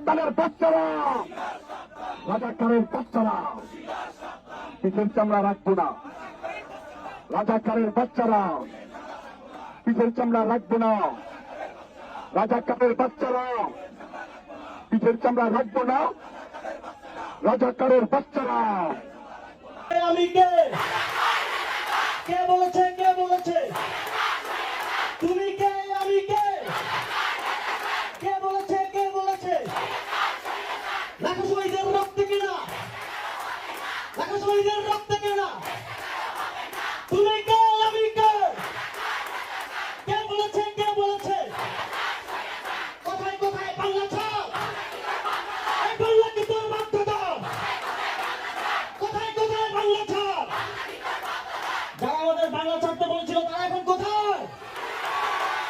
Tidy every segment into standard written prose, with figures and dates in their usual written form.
শয়তানের বাচ্চারা, রাজাকারের বাচ্চারা, পিঠের চামড়া রাখবো না। রাজাকারের বাচ্চারা, পিঠের চামড়া রাখবো না। রাজাকারের বাচ্চারা, পিঠের চামড়া রাখবো না। রাজাকারের বাচ্চারা। আমি কে? কে বলেছে? কে বলেছে? তুমি কে? আমি কে? কে বলেছে? কে বলেছে? লাখো শহীদের রক্তে কিনা, লাখো শহীদের রক্তে কিনা। তুমি কে? আমি কে? কে বলেছে? কে বলেছে? কোথায় কোথায় বাংলা ছাড়? এই বাংলা কি তোর বাধ্যতা? কোথায় কোথায় বাংলা ছাড়? যারা আমাদের বাংলা ছাড়তে বলেছিল তারা এখন কোথায়?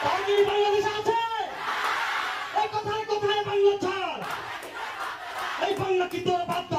তারা কি বাংলাদেশে আছে? এই কোথায় কোথায় বাংলা ছাড়? এই বাংলা কি তোর বাধ্যতা?